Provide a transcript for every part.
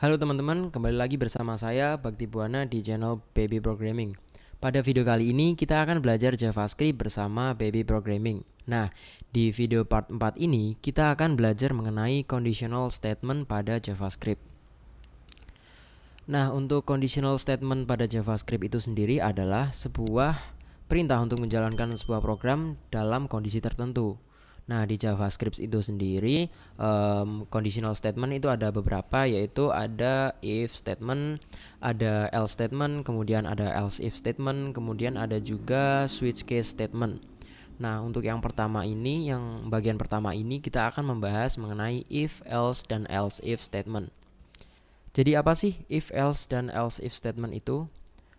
Halo teman-teman, kembali lagi bersama saya Bakti Buana di channel Baby Programming. Pada video kali ini kita akan belajar JavaScript bersama Baby Programming. Nah, di video part 4 ini kita akan belajar mengenai conditional statement pada JavaScript. Nah, untuk conditional statement pada JavaScript itu sendiri adalah sebuah perintah untuk menjalankan sebuah program dalam kondisi tertentu. Nah, di JavaScript itu sendiri, conditional statement itu ada beberapa, yaitu ada if statement, ada else statement, kemudian ada else if statement, kemudian ada juga switch case statement. Nah, untuk yang pertama ini, yang bagian pertama ini kita akan membahas mengenai if, else, dan else if statement. Jadi apa sih if, else, dan else if statement itu?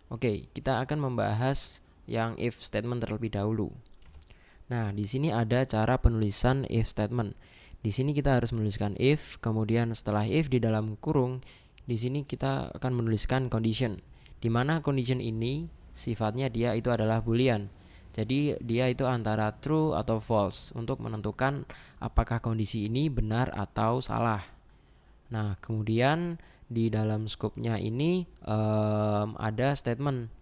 Oke, kita akan membahas yang if statement terlebih dahulu. Nah, di sini ada cara penulisan if statement. Di sini kita harus menuliskan if, kemudian setelah if di dalam kurung, di sini kita akan menuliskan condition. Di mana condition ini sifatnya dia itu adalah boolean. Jadi dia itu antara true atau false untuk menentukan apakah kondisi ini benar atau salah. Nah, kemudian di dalam scope-nya ini ada statement.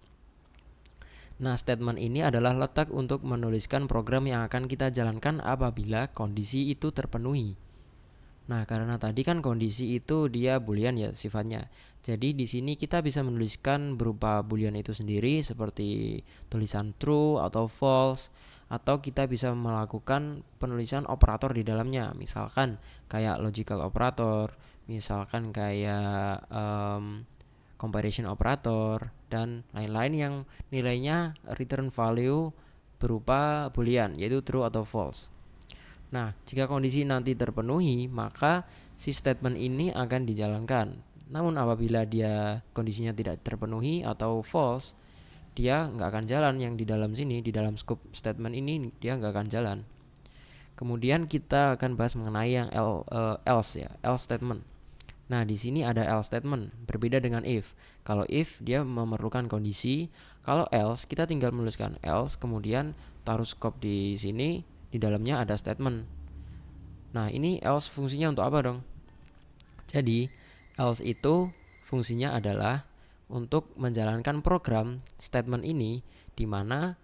Nah, statement ini adalah letak untuk menuliskan program yang akan kita jalankan apabila kondisi itu terpenuhi. Nah, karena tadi kan kondisi itu dia boolean ya sifatnya. Jadi di sini kita bisa menuliskan berupa boolean itu sendiri seperti tulisan true atau false, atau kita bisa melakukan penulisan operator di dalamnya. Misalkan kayak logical operator, misalkan kayak comparison operator, dan lain-lain yang nilainya return value berupa boolean, yaitu true atau false. Nah, jika kondisi nanti terpenuhi, maka si statement ini akan dijalankan. Namun apabila dia kondisinya tidak terpenuhi atau false, dia nggak akan jalan. Yang di dalam sini, di dalam scope statement ini dia nggak akan jalan. Kemudian kita akan bahas mengenai yang else ya, else statement. Nah, di sini ada else statement, berbeda dengan if. Kalau if dia memerlukan kondisi, kalau else kita tinggal menuliskan else, kemudian taruh scope di sini, di dalamnya ada statement. Nah, ini else fungsinya untuk apa dong? Jadi, else itu fungsinya adalah untuk menjalankan program statement ini di mana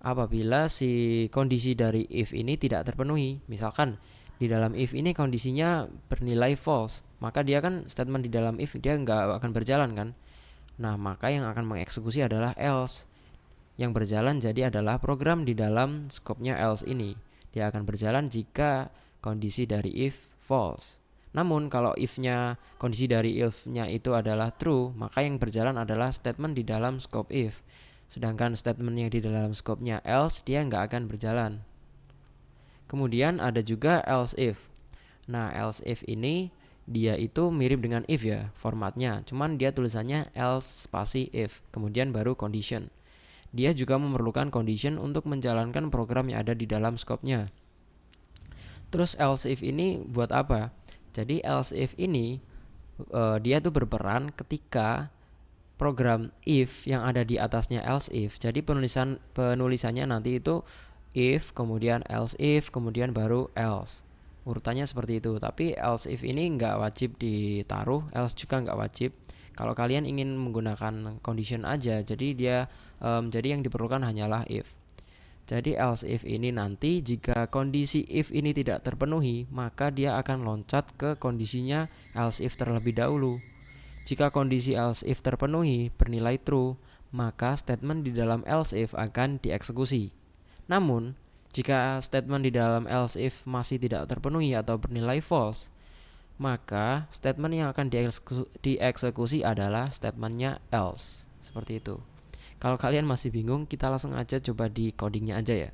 apabila si kondisi dari if ini tidak terpenuhi. Misalkan di dalam if ini kondisinya bernilai false, maka dia kan statement di dalam if dia nggak akan berjalan kan. Nah, maka yang akan mengeksekusi adalah else. Yang berjalan jadi adalah program di dalam scope-nya else ini. Dia akan berjalan jika kondisi dari if false. Namun kalau if-nya, kondisi dari if-nya itu adalah true, maka yang berjalan adalah statement di dalam scope if. Sedangkan statement yang di dalam scope-nya else dia nggak akan berjalan. Kemudian ada juga else if. Nah, else if ini dia itu mirip dengan if ya formatnya, cuman dia tulisannya else spasi if, kemudian baru condition. Dia juga memerlukan condition untuk menjalankan program yang ada di dalam scope-nya. Terus else if ini buat apa? Jadi else if ini dia tuh berperan ketika program if yang ada di atasnya else if. Jadi penulisannya nanti itu if, kemudian else if, kemudian baru else. Urutannya seperti itu. Tapi else if ini nggak wajib ditaruh, else juga nggak wajib. Kalau kalian ingin menggunakan condition aja, jadi yang diperlukan hanyalah if. Jadi else if ini nanti jika kondisi if ini tidak terpenuhi, maka dia akan loncat ke kondisinya else if terlebih dahulu. Jika kondisi else if terpenuhi bernilai true, maka statement di dalam else if akan dieksekusi. Namun, jika statement di dalam else if masih tidak terpenuhi atau bernilai false, maka statement yang akan dieksekusi adalah statementnya else. Seperti itu. Kalau kalian masih bingung, kita langsung aja coba di codingnya aja ya.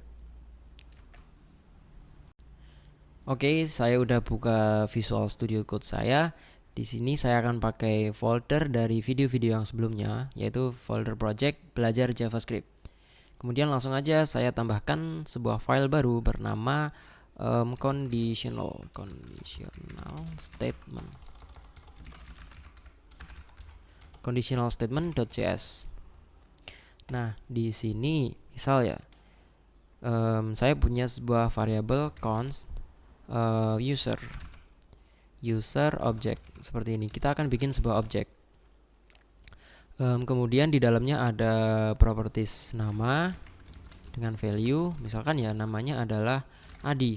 Oke, saya udah buka Visual Studio Code saya. Di sini saya akan pakai folder dari video-video yang sebelumnya, yaitu folder project belajar JavaScript. Kemudian langsung aja saya tambahkan sebuah file baru bernama conditional statement conditionalstatement.js. Nah, di sini misal ya, saya punya sebuah variabel const user user object. Seperti ini. Kita akan bikin sebuah objek. Kemudian di dalamnya ada properties nama dengan value. Misalkan ya namanya adalah Adi.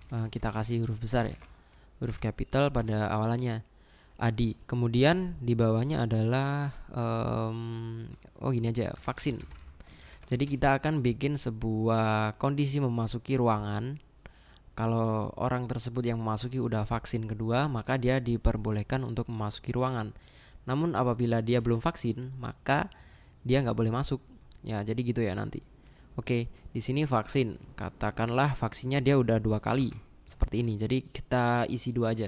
Kita kasih huruf besar ya, huruf capital pada awalannya, Adi. Kemudian di bawahnya adalah gini aja, vaksin. Jadi kita akan bikin sebuah kondisi memasuki ruangan. Kalau orang tersebut yang memasuki udah vaksin kedua, maka dia diperbolehkan untuk memasuki ruangan. Namun apabila dia belum vaksin, maka dia nggak boleh masuk. Ya, jadi gitu ya nanti. Oke, di sini vaksin. Katakanlah vaksinnya dia udah 2 kali. Seperti ini. Jadi kita isi 2 aja.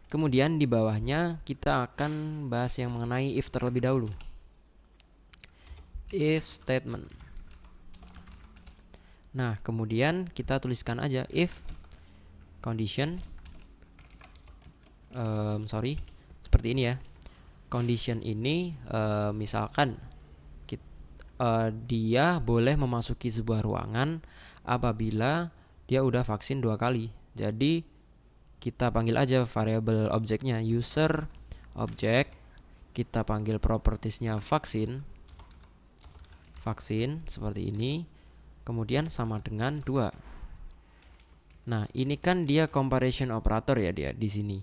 Kemudian di bawahnya kita akan bahas yang mengenai if terlebih dahulu. If statement. Nah, kemudian kita tuliskan aja if condition. Seperti ini ya. Condition ini misalkan dia boleh memasuki sebuah ruangan apabila dia udah vaksin 2 kali. Jadi kita panggil aja variable objeknya user object, kita panggil propertiesnya vaksin seperti ini, kemudian sama dengan 2. Nah, ini kan dia comparison operator ya dia di sini.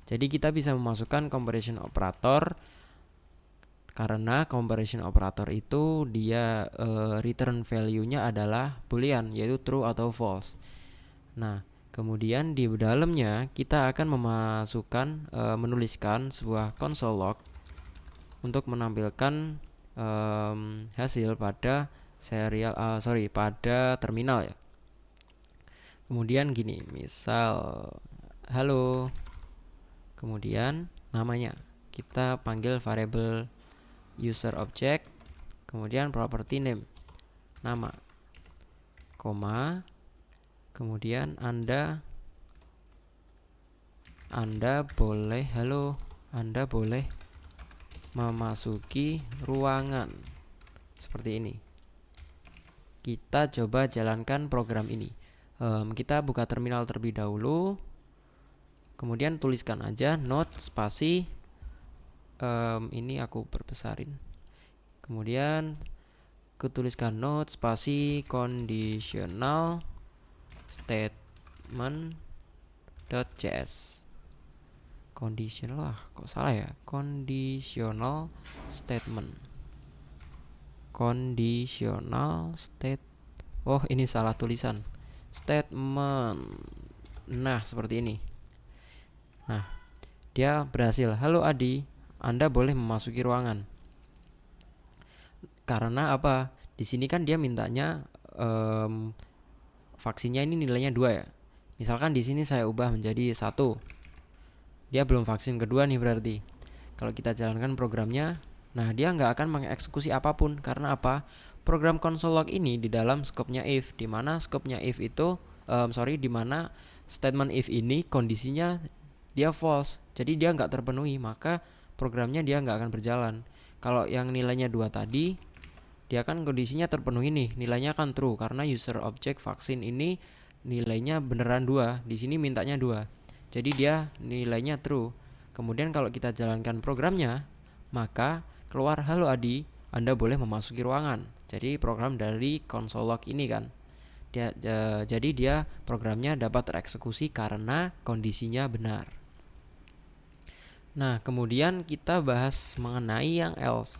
Jadi kita bisa memasukkan comparison operator karena comparison operator itu dia return value-nya adalah boolean, yaitu true atau false. Nah, kemudian di dalamnya kita akan menuliskan sebuah console log untuk menampilkan hasil pada pada terminal ya. Kemudian gini, misal halo. Kemudian namanya kita panggil variable user object, kemudian property name nama, koma, kemudian Anda boleh memasuki ruangan. Seperti ini. Kita coba jalankan program ini. Kita buka terminal terlebih dahulu. Kemudian tuliskan aja node spasi. Ini aku perbesarin. Kemudian kutuliskan node spasi conditional statement.js. Conditional kok salah ya? Conditional statement. Oh, ini salah tulisan. Statement. Nah, seperti ini. Nah, dia berhasil. Halo Adi, Anda boleh memasuki ruangan. Karena apa? Di sini kan dia mintanya vaksinnya ini nilainya 2 ya. Misalkan di sini saya ubah menjadi 1. Dia belum vaksin kedua nih berarti. Kalau kita jalankan programnya, nah dia nggak akan mengeksekusi apapun. Karena apa? Program console log ini di dalam skopnya if, di mana skopnya if itu di mana statement if ini kondisinya dia false, jadi dia nggak terpenuhi, maka programnya dia nggak akan berjalan. Kalau yang nilainya 2 tadi, dia kan kondisinya terpenuhi nih, nilainya kan true karena user object vaksin ini nilainya beneran 2, di sini mintanya 2, jadi dia nilainya true. Kemudian kalau kita jalankan programnya, maka keluar halo Adi, Anda boleh memasuki ruangan. Jadi program dari console log ini kan jadi dia programnya dapat tereksekusi karena kondisinya benar. Nah, kemudian kita bahas mengenai yang else.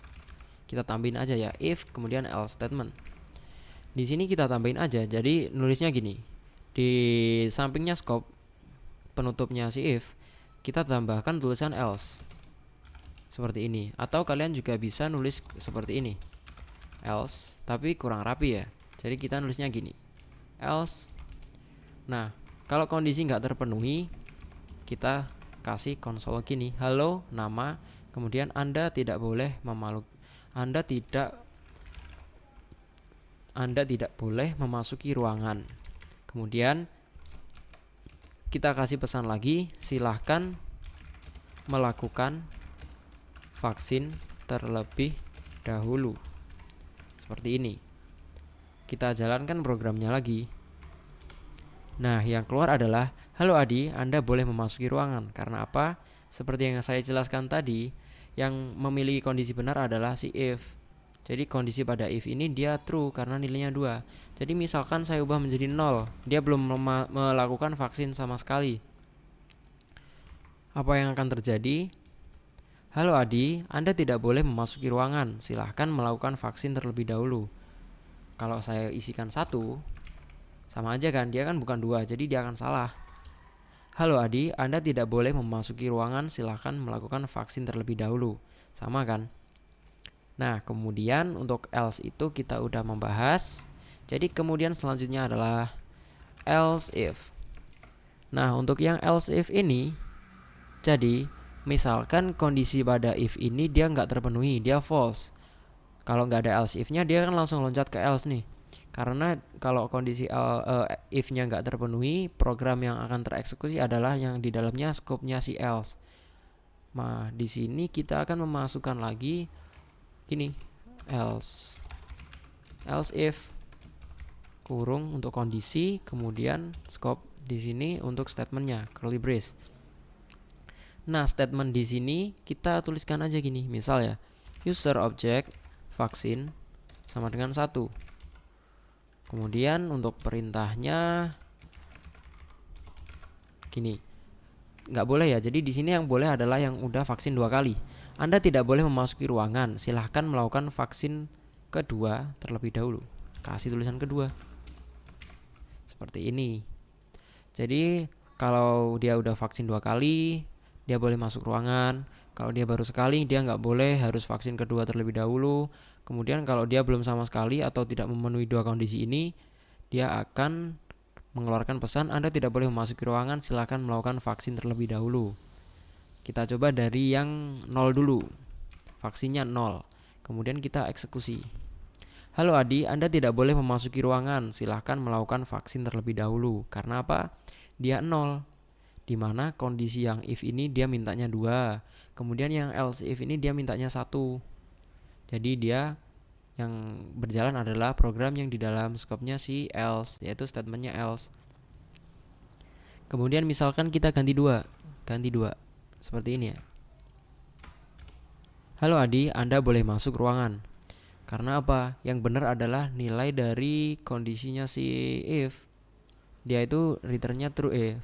Kita tambahin aja ya if kemudian else statement. Di sini kita tambahin aja. Jadi nulisnya gini. Di sampingnya scope penutupnya si if, kita tambahkan tulisan else. Seperti ini. Atau kalian juga bisa nulis seperti ini. Else, tapi kurang rapi ya. Jadi kita nulisnya gini. Else. Nah, kalau kondisi nggak terpenuhi, kita kasih konsol gini, halo nama, kemudian Anda tidak boleh Anda tidak boleh memasuki ruangan. Kemudian kita kasih pesan lagi, silahkan melakukan vaksin terlebih dahulu. Seperti ini. Kita jalankan programnya lagi. Nah, yang keluar adalah Halo Adi, Anda boleh memasuki ruangan. Karena apa? Seperti yang saya jelaskan tadi, yang memiliki kondisi benar adalah si if. Jadi kondisi pada if ini dia true karena nilainya 2. Jadi misalkan saya ubah menjadi 0, dia belum melakukan vaksin sama sekali. Apa yang akan terjadi? Halo Adi, Anda tidak boleh memasuki ruangan. Silahkan melakukan vaksin terlebih dahulu. Kalau saya isikan 1, sama aja kan, dia kan bukan 2, jadi dia akan salah. Halo Adi, Anda tidak boleh memasuki ruangan, silahkan melakukan vaksin terlebih dahulu. Sama kan? Nah, kemudian untuk else itu kita udah membahas. Jadi kemudian selanjutnya adalah else if. Nah, untuk yang else if ini, jadi misalkan kondisi pada if ini dia nggak terpenuhi, dia false. Kalau nggak ada else if-nya, dia kan langsung loncat ke else nih. Karena kalau kondisi if-nya nggak terpenuhi, program yang akan tereksekusi adalah yang di dalamnya scope-nya si else. Nah, di sini kita akan memasukkan lagi ini else if kurung untuk kondisi, kemudian scope di sini untuk statementnya curly brace. Nah, statement di sini kita tuliskan aja gini, misal ya, user object vaksin sama dengan 1. Kemudian untuk perintahnya gini, nggak boleh ya. Jadi di sini yang boleh adalah yang udah vaksin 2 kali. Anda tidak boleh memasuki ruangan. Silahkan melakukan vaksin kedua terlebih dahulu. Kasih tulisan kedua. Seperti ini. Jadi kalau dia udah vaksin 2 kali, dia boleh masuk ruangan. Kalau dia baru sekali, dia nggak boleh, harus vaksin kedua terlebih dahulu. Kemudian kalau dia belum sama sekali atau tidak memenuhi 2 kondisi ini, dia akan mengeluarkan pesan Anda tidak boleh memasuki ruangan, silahkan melakukan vaksin terlebih dahulu. Kita coba dari yang 0 dulu. Vaksinnya 0. Kemudian kita eksekusi. Halo Adi, Anda tidak boleh memasuki ruangan, silahkan melakukan vaksin terlebih dahulu. Karena apa? Dia 0. Dimana kondisi yang if ini dia mintanya 2. Kemudian yang else if ini dia mintanya 1. Jadi dia yang berjalan adalah program yang di dalam scope-nya si else, yaitu statementnya else. Kemudian misalkan kita ganti 2. Seperti ini ya. Halo Adi, Anda boleh masuk ruangan. Karena apa? Yang benar adalah nilai dari kondisinya si if. Dia itu returnnya true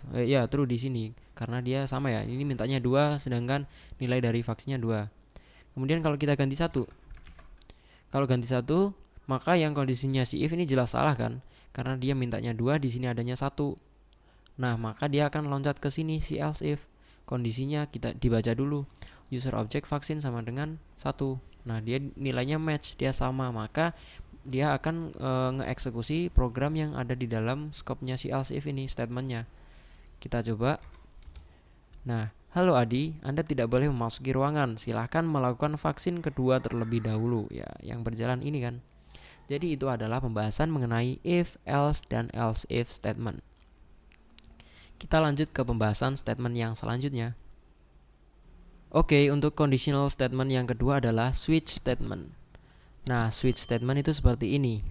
true di sini karena dia sama ya. Ini mintanya 2 sedangkan nilai dari vaksinnya 2. Kemudian kalau kita ganti 1. Kalau ganti 1, maka yang kondisinya si if ini jelas salah kan? Karena dia mintanya 2, di sini adanya 1. Nah, maka dia akan loncat ke sini si else if. Kondisinya kita dibaca dulu. User object vaksin sama dengan 1. Nah, dia nilainya match, dia sama, maka dia akan ngeeksekusi program yang ada di dalam scope-nya si else if ini, statementnya. Kita coba. Nah, halo Adi, Anda tidak boleh memasuki ruangan. Silahkan melakukan vaksin kedua terlebih dahulu. Ya, yang berjalan ini kan. Jadi itu adalah pembahasan mengenai if, else, dan else if statement. Kita lanjut ke pembahasan statement yang selanjutnya. Oke, untuk conditional statement yang kedua adalah switch statement. Nah, switch statement itu seperti ini.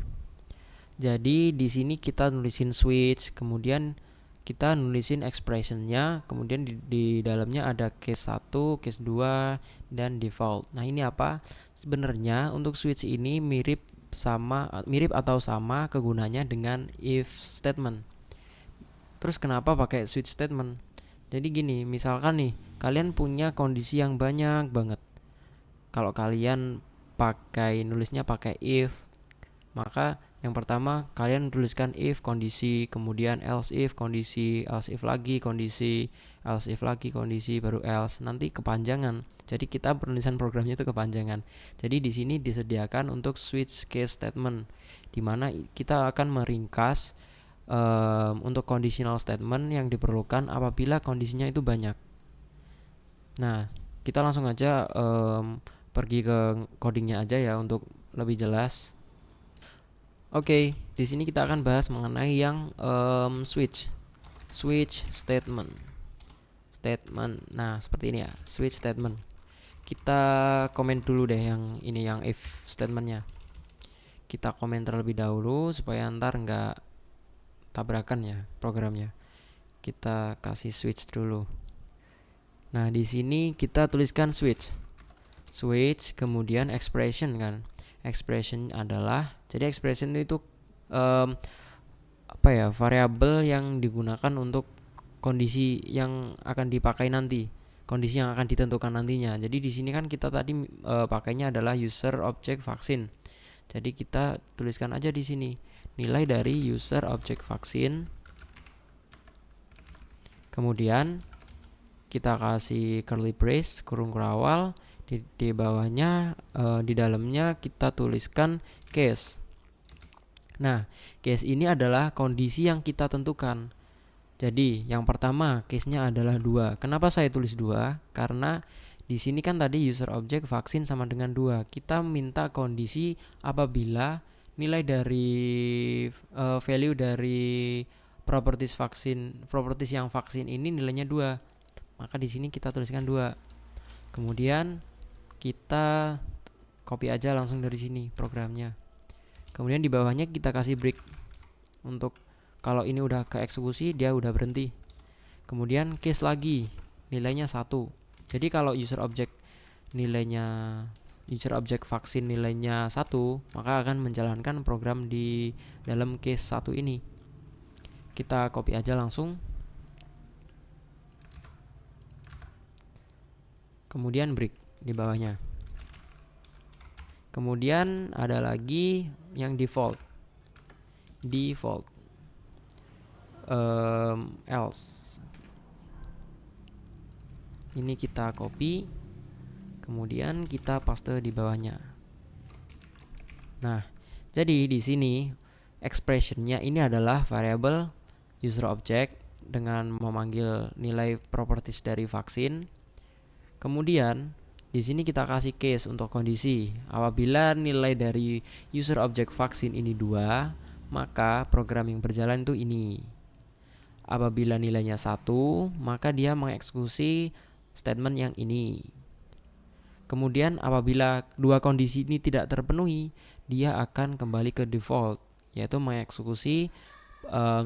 Jadi di sini kita nulisin switch, kemudian kita nulisin expressionnya, kemudian di dalamnya ada case 1, case 2, dan default. Nah, ini apa? Sebenarnya untuk switch ini mirip atau sama kegunaannya dengan if statement. Terus kenapa pakai switch statement? Jadi gini, misalkan nih, kalian punya kondisi yang banyak banget. Kalau kalian nulisnya pakai if, maka yang pertama kalian tuliskan if kondisi, kemudian else if kondisi, else if lagi kondisi, else if lagi kondisi, baru else. Nanti kepanjangan. Jadi kita penulisan programnya itu kepanjangan. Jadi di sini disediakan untuk switch case statement, di mana kita akan meringkas untuk conditional statement yang diperlukan apabila kondisinya itu banyak. Nah, kita langsung aja pergi ke codingnya aja ya untuk lebih jelas. Oke, di sini kita akan bahas mengenai yang switch statement. Nah, seperti ini ya, switch statement. Kita komen dulu deh yang ini, yang if statementnya. Kita komen terlebih dahulu supaya ntar nggak tabrakan ya programnya. Kita kasih switch dulu. Nah, di sini kita tuliskan switch. Switch kemudian expression kan. Expression adalah, jadi expression itu variabel yang digunakan untuk kondisi yang akan dipakai nanti, kondisi yang akan ditentukan nantinya. Jadi di sini kan kita tadi pakainya adalah user object vaksin. Jadi kita tuliskan aja di sini nilai dari user object vaksin. Kemudian kita kasih curly brace, kurung kerawal. Di bawahnya, di dalamnya kita tuliskan case. Nah, case ini adalah kondisi yang kita tentukan. Jadi, yang pertama case-nya adalah 2. Kenapa saya tulis 2? Karena di sini kan tadi user object vaksin sama dengan 2. Kita minta kondisi apabila nilai dari value dari properties yang vaksin ini nilainya 2. Maka di sini kita tuliskan 2. Kemudian kita copy aja langsung dari sini programnya. Kemudian di bawahnya kita kasih break untuk kalau ini udah ke eksekusi dia udah berhenti. Kemudian case lagi nilainya 1. Jadi kalau user object vaksin nilainya 1, maka akan menjalankan program di dalam case 1 ini. Kita copy aja langsung. Kemudian break di bawahnya. Kemudian ada lagi yang default else. Ini kita copy, kemudian kita paste di bawahnya. Nah, jadi di sini expressionnya ini adalah variable user object dengan memanggil nilai properties dari vaksin. Kemudian di sini kita kasih case untuk kondisi. Apabila nilai dari user object vaksin ini 2, maka program yang berjalan itu ini. Apabila nilainya 1, maka dia mengeksekusi statement yang ini. Kemudian apabila 2 kondisi ini tidak terpenuhi, dia akan kembali ke default, yaitu mengeksekusi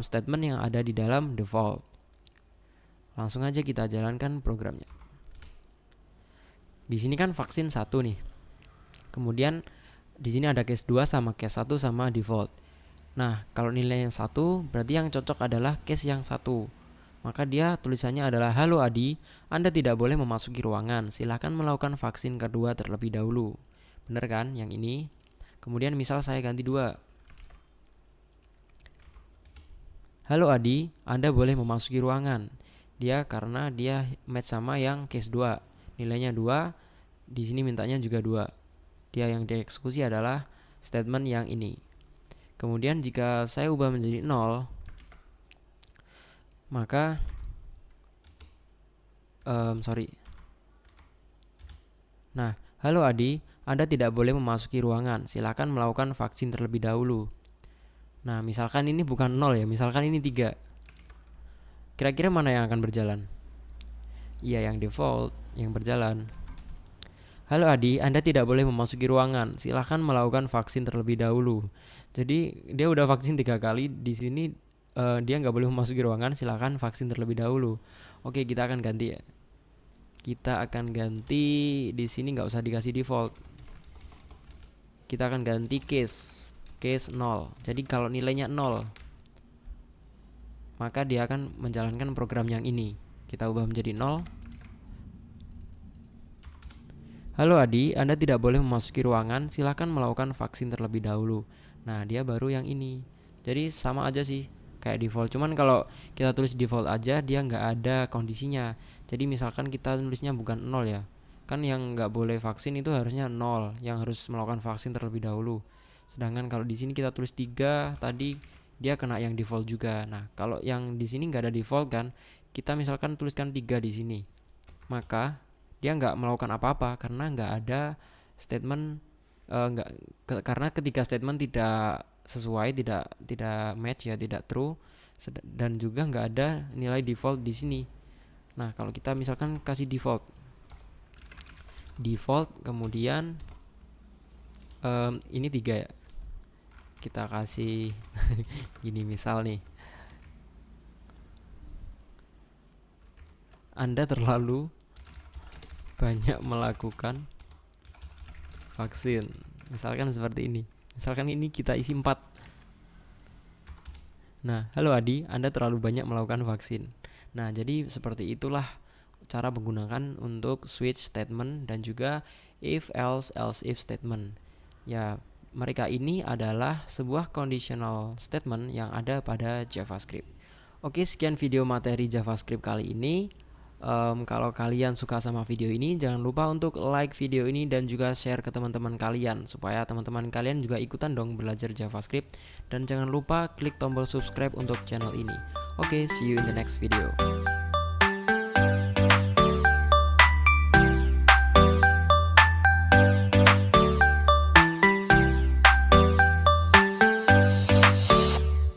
statement yang ada di dalam default. Langsung aja kita jalankan programnya. Di sini kan vaksin 1 nih. Kemudian di sini ada case 2 sama case 1 sama default. Nah, kalau nilainya 1, berarti yang cocok adalah case yang 1. Maka dia tulisannya adalah, "Halo Adi, Anda tidak boleh memasuki ruangan. Silahkan melakukan vaksin kedua terlebih dahulu." Bener kan yang ini? Kemudian misal saya ganti 2. "Halo Adi, Anda boleh memasuki ruangan." Karena dia match sama yang case 2. Nilainya 2, di sini mintanya juga 2. Dia yang dieksekusi adalah statement yang ini. Kemudian jika saya ubah menjadi 0, maka Nah, "Halo Adi, Anda tidak boleh memasuki ruangan. Silakan melakukan vaksin terlebih dahulu." Nah, misalkan ini bukan 0 ya, misalkan ini 3. Kira-kira mana yang akan berjalan? Iya, yang default yang berjalan. "Halo Adi, Anda tidak boleh memasuki ruangan. Silakan melakukan vaksin terlebih dahulu." Jadi dia udah vaksin 3 kali. Di sini dia nggak boleh memasuki ruangan. Silakan vaksin terlebih dahulu. Oke, kita akan ganti ya. Kita akan ganti di sini nggak usah dikasih default. Kita akan ganti case 0. Jadi kalau nilainya 0, maka dia akan menjalankan program yang ini. Kita ubah menjadi 0. "Halo Adi, Anda tidak boleh memasuki ruangan. Silakan melakukan vaksin terlebih dahulu." Nah, dia baru yang ini. Jadi sama aja sih kayak default. Cuman kalau kita tulis default aja, dia nggak ada kondisinya. Jadi misalkan kita tulisnya bukan 0 ya. Kan yang nggak boleh vaksin itu harusnya 0, yang harus melakukan vaksin terlebih dahulu. Sedangkan kalau di sini kita tulis 3 tadi, dia kena yang default juga. Nah, kalau yang di sini nggak ada default kan, kita misalkan tuliskan 3 di sini, maka dia nggak melakukan apa-apa karena nggak ada statement karena ketika statement tidak sesuai, tidak match ya, tidak true, dan juga nggak ada nilai default di sini. Nah, kalau kita misalkan kasih default kemudian ini 3 ya, kita kasih gini misal nih, Anda terlalu banyak melakukan vaksin. Misalkan seperti ini. Misalkan ini kita isi 4. Nah, halo Adi, Anda terlalu banyak melakukan vaksin. Nah, jadi seperti itulah cara menggunakan untuk switch statement dan juga if else if statement. Ya, mereka ini adalah sebuah conditional statement yang ada pada JavaScript. Oke, sekian video materi JavaScript kali ini. Kalau kalian suka sama video ini, jangan lupa untuk like video ini dan juga share ke teman-teman kalian supaya teman-teman kalian juga ikutan dong belajar JavaScript. Dan jangan lupa klik tombol subscribe untuk channel ini. Oke, see you in the next video.